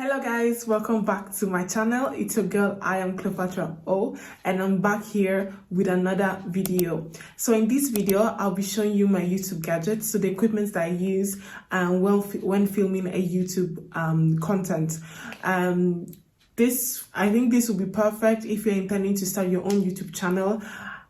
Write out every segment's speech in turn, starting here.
Hello guys, welcome back to my channel. It's your girl IAmCleopatra O, and I'm back here with another video. So in this video I'll be showing you my YouTube gadgets, so the equipment that I use when filming a YouTube content. I think this will be perfect if you're intending to start your own YouTube channel.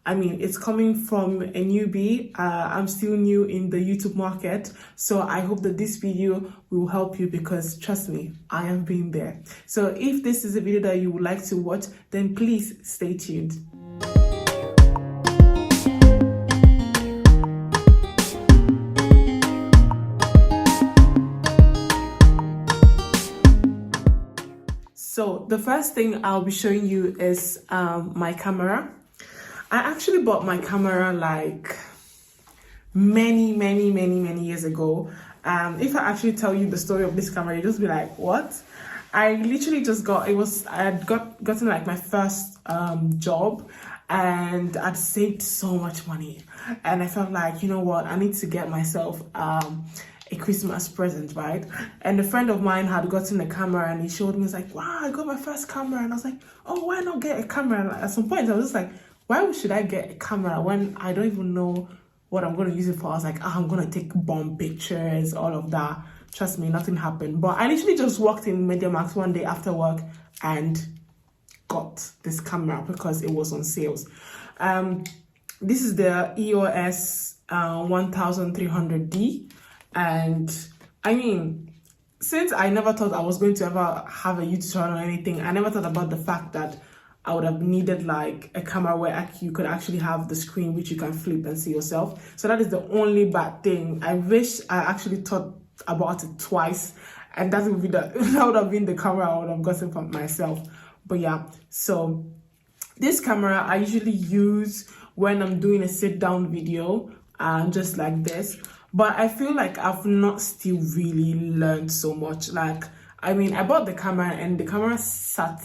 I mean, it's coming from a newbie. I'm still new in the YouTube market, so I hope that this video will help you, because trust me, I have been there. So if this is a video that you would like to watch, then please stay tuned. So the first thing I'll be showing you is my camera. I actually bought my camera like many years ago. If I actually tell you the story of this camera, you just be like, what? I literally just I had gotten like my first job, and I'd saved so much money, and I felt like, you know what, I need to get myself a Christmas present, right? And a friend of mine had gotten a camera, and he showed me, he's like, wow, I got my first camera. And I was like, oh, why not get a camera? And at some point I was just like, why should I get a camera when I don't even know what I'm going to use it for? I was like, I'm going to take bomb pictures, all of that. Trust me, nothing happened. But I literally just walked in MediaMarkt one day after work and got this camera because it was on sales. This is the EOS 1300D. And I mean, since I never thought I was going to ever have a YouTube channel or anything, I never thought about the fact that I would have needed like a camera where you could actually have the screen which you can flip and see yourself. So that is the only bad thing. I wish I actually thought about it twice, and that would have been the camera I would have gotten for myself. But yeah, so this camera I usually use when I'm doing a sit down video, just like this. But I feel like I've not still really learned so much. Like, I mean, I bought the camera and the camera sat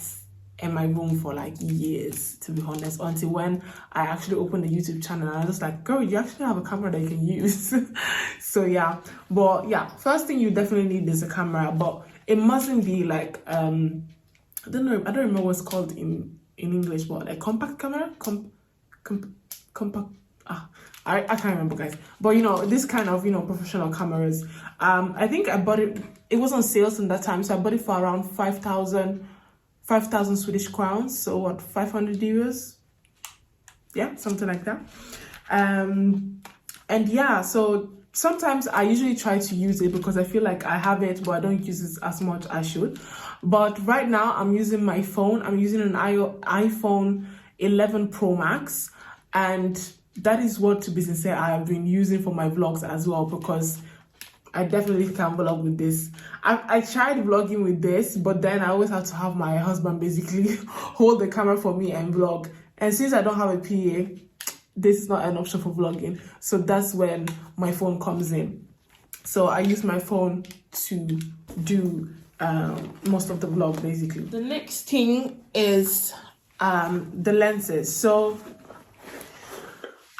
in my room for like years, to be honest, until when I actually opened the YouTube channel. And I was just like, girl, you actually have a camera that you can use. So yeah, but yeah, first thing you definitely need is a camera, but it mustn't be like I don't remember what's called in English, but a compact camera, compact. I can't remember, guys. But you know, this kind of, you know, professional cameras. I think I bought it. It was on sales in that time, so I bought it for around 5,000 Swedish crowns, so what, 500 euros? Yeah, something like that. And yeah, so sometimes I usually try to use it because I feel like I have it, but I don't use it as much as I should. But right now I'm using my phone. I'm using an iPhone 11 Pro Max, and that is what, to be sincere, I have been using for my vlogs as well, because I definitely can vlog with this. I tried vlogging with this, but then I always have to have my husband basically hold the camera for me and vlog. And since I don't have a PA, this is not an option for vlogging. So that's when my phone comes in. So I use my phone to do most of the vlog, basically. The next thing is the lenses. So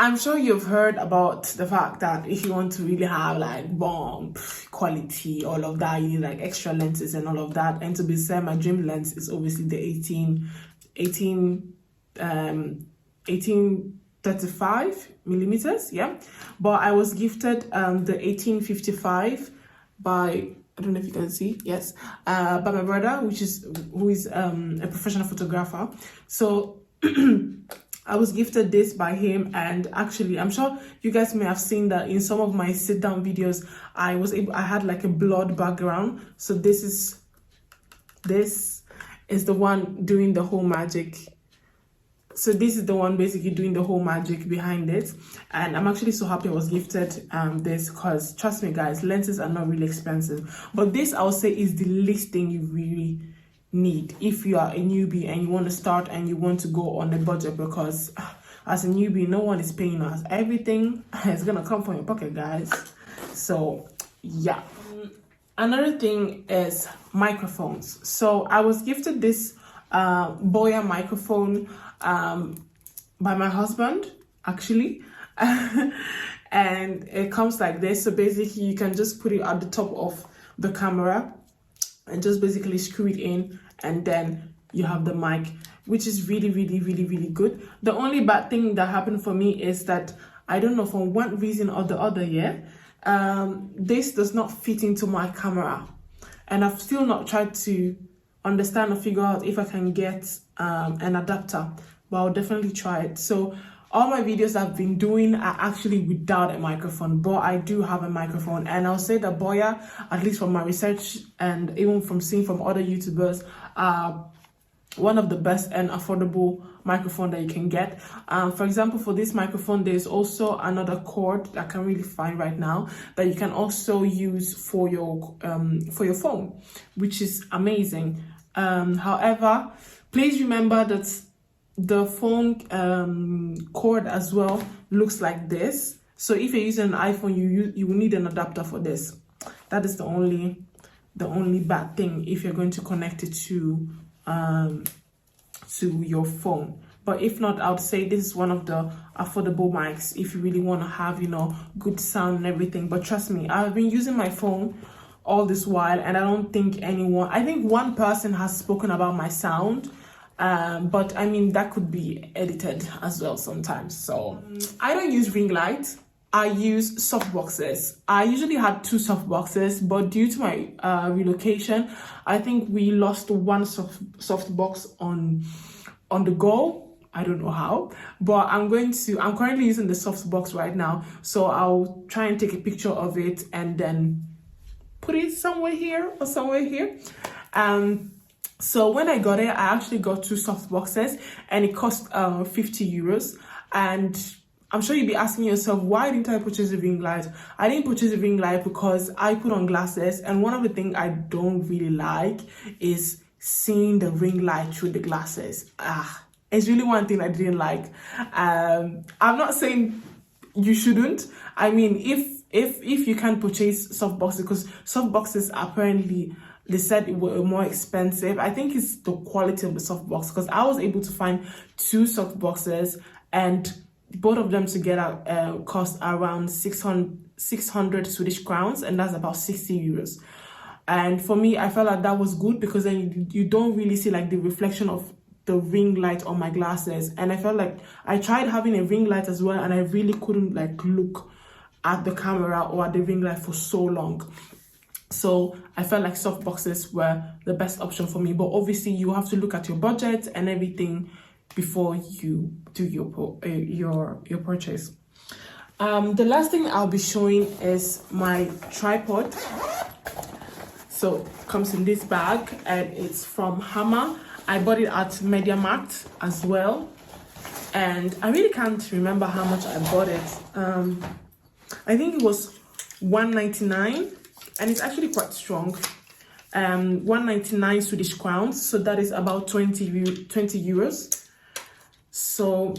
I'm sure you've heard about the fact that if you want to really have like bomb quality, all of that, you need like extra lenses and all of that. And to be fair, my dream lens is obviously the 1835 millimeters, yeah. But I was gifted the 1855 by, I don't know if you can see, yes, by my brother, who is a professional photographer. So I was gifted this by him, and actually I'm sure you guys may have seen that in some of my sit down videos I had like a blurred background. So this is the one doing the whole magic. So this is the one basically doing the whole magic behind it, and I'm actually so happy I was gifted this, because trust me guys, lenses are not really expensive, but this I would say is the least thing you really need if you are a newbie and you want to start and you want to go on a budget, because as a newbie no one is paying us. Everything is gonna come from your pocket, guys. So yeah, another thing is microphones. So I was gifted this Boya microphone by my husband, actually. And it comes like this. So basically you can just put it at the top of the camera and just basically screw it in, and then you have the mic, which is really, really, really, really good. The only bad thing that happened for me is that I don't know, for one reason or the other, this does not fit into my camera, and I've still not tried to understand or figure out if I can get an adapter, but I'll definitely try it. So all my videos I've been doing are actually without a microphone, but I do have a microphone, and I'll say that Boya, at least from my research and even from seeing from other YouTubers, one of the best and affordable microphone that you can get. For example, for this microphone, there's also another cord that I can't really find right now that you can also use for your phone, which is amazing. However, please remember that the phone cord as well looks like this. So if you're using an iPhone, you will need an adapter for this. That is the only bad thing if you're going to connect it to your phone. But if not, I would say this is one of the affordable mics if you really want to have, good sound and everything. But trust me, I've been using my phone all this while, and I think one person has spoken about my sound, but I mean, that could be edited as well sometimes. So I don't use ring light. I use softboxes. I usually had 2 softboxes, but due to my relocation, I think we lost one softbox on the go. I don't know how, but I'm currently using the softbox right now. So I'll try and take a picture of it and then put it somewhere here or somewhere here. So when I got it, I actually got 2 softboxes, and it cost 50 euros. And I'm sure you'll be asking yourself, why didn't I purchase a ring light? I didn't purchase a ring light because I put on glasses, and one of the things I don't really like is seeing the ring light through the glasses. It's really one thing I didn't like. I'm not saying you shouldn't. I mean, if you can purchase softboxes, because softboxes apparently, they said it were more expensive. I think it's the quality of the softbox, because I was able to find 2 softboxes, and both of them together cost around 600 Swedish crowns, and that's about 60 euros. And for me, I felt like that was good, because then you don't really see like the reflection of the ring light on my glasses. And I felt like I tried having a ring light as well, and I really couldn't like look at the camera or at the ring light for so long. So I felt like softboxes were the best option for me. But obviously you have to look at your budget and everything before you do your purchase. The last thing I'll be showing is my tripod. So it comes in this bag, and it's from Hammer. I bought it at MediaMarkt as well, and I really can't remember how much I bought it. I think it was 199, and it's actually quite strong. 199 Swedish crowns, so that is about 20 euros. So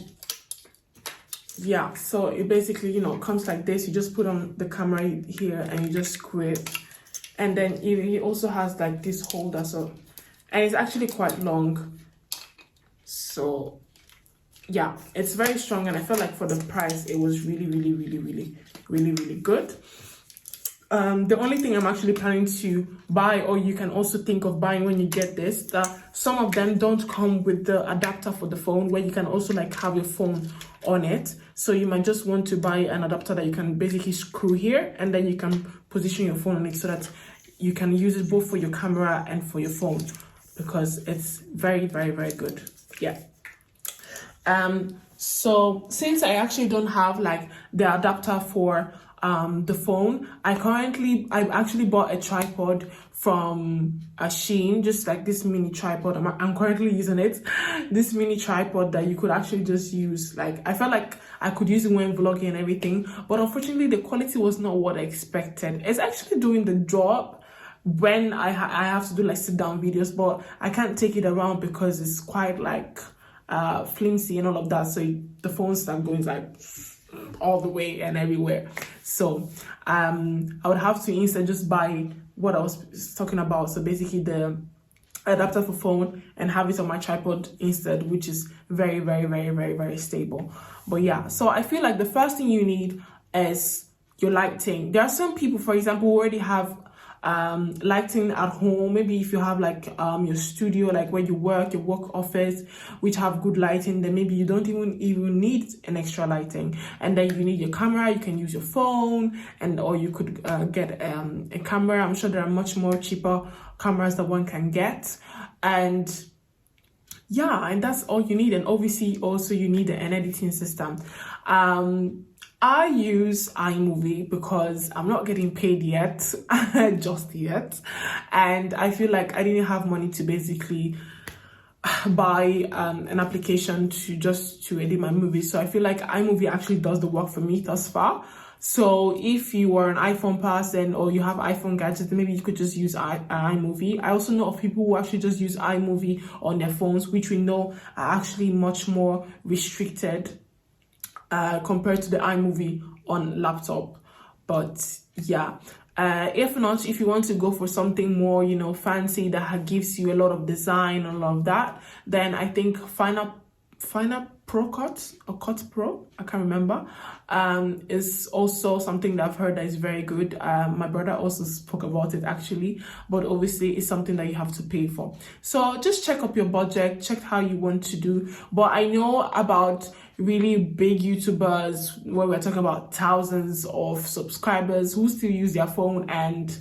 yeah, so it basically comes like this. You just put on the camera here and you just screw it, and then it also has like this holder, so, and it's actually quite long. So yeah, it's very strong, and I felt like for the price it was really good. The only thing I'm actually planning to buy, or you can also think of buying when you get this, that some of them don't come with the adapter for the phone, where you can also like have your phone on it. So you might just want to buy an adapter that you can basically screw here, and then you can position your phone on it so that you can use it both for your camera and for your phone, because it's very good. Yeah. So since I actually don't have like the adapter for the phone, I actually bought a tripod from Shein, just like this mini tripod. I'm currently using it, this mini tripod that you could actually just use. Like, I felt like I could use it when vlogging and everything, but unfortunately the quality was not what I expected. It's actually doing the job when I have to do like sit down videos, but I can't take it around because it's quite like flimsy and all of that, so the phone start going like all the way and everywhere. So I would have to instead just buy what I was talking about, so basically the adapter for phone, and have it on my tripod instead, which is very stable. But yeah, so I feel like the first thing you need is your lighting. There are some people, for example, who already have lighting at home. Maybe if you have like your studio, like where you work, your work office, which have good lighting, then maybe you don't even need an extra lighting. And then you need your camera, you can use your phone, and or you could get a camera. I'm sure there are much more cheaper cameras that one can get. And yeah, and that's all you need. And obviously also you need an editing system. I use iMovie because I'm not getting paid yet, just yet. And I feel like I didn't have money to basically buy an application to edit my movies. So I feel like iMovie actually does the work for me thus far. So if you are an iPhone person or you have iPhone gadgets, then maybe you could just use iMovie. I also know of people who actually just use iMovie on their phones, which we know are actually much more restricted compared to the iMovie on laptop. But yeah, if not, if you want to go for something more, you know, fancy that gives you a lot of design and all of that, then I think Final Cut Pro, I can't remember, is also something that I've heard that is very good. My brother also spoke about it actually, but obviously it's something that you have to pay for. So just check up your budget, check how you want to do. But I know about really big YouTubers where we're talking about thousands of subscribers who still use their phone, and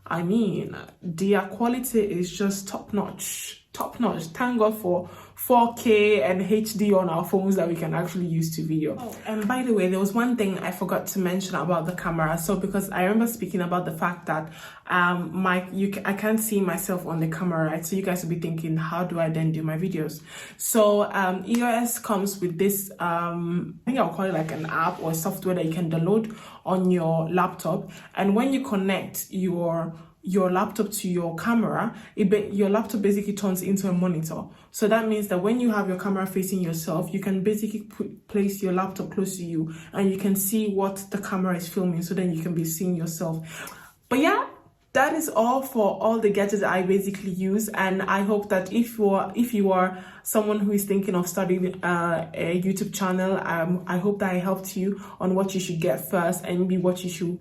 I mean, their quality is just top notch. Thank God for 4K and HD on our phones that we can actually use to video. Oh, and by the way, there was one thing I forgot to mention about the camera. So because I remember speaking about the fact that I can't see myself on the camera, right? So you guys will be thinking, how do I then do my videos? So EOS comes with this I think I'll call it like an app or software that you can download on your laptop, and when you connect your laptop to your camera, your laptop basically turns into a monitor. So that means that when you have your camera facing yourself, you can basically place your laptop close to you and you can see what the camera is filming, so then you can be seeing yourself. But yeah, that is all for all the gadgets I basically use. And I hope that if you are someone who is thinking of starting a YouTube channel, I hope that I helped you on what you should get first and maybe what you should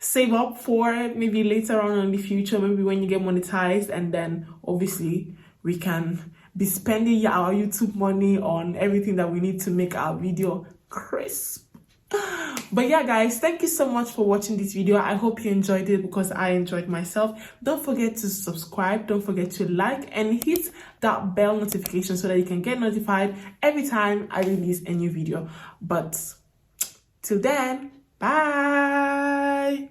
save up for maybe later on in the future, maybe when you get monetized, and then obviously we can be spending our YouTube money on everything that we need to make our video crisp. But yeah guys, thank you so much for watching this video. I hope you enjoyed it because I enjoyed myself. Don't forget to subscribe, don't forget to like and hit that bell notification so that you can get notified every time I release a new video. But till then, bye.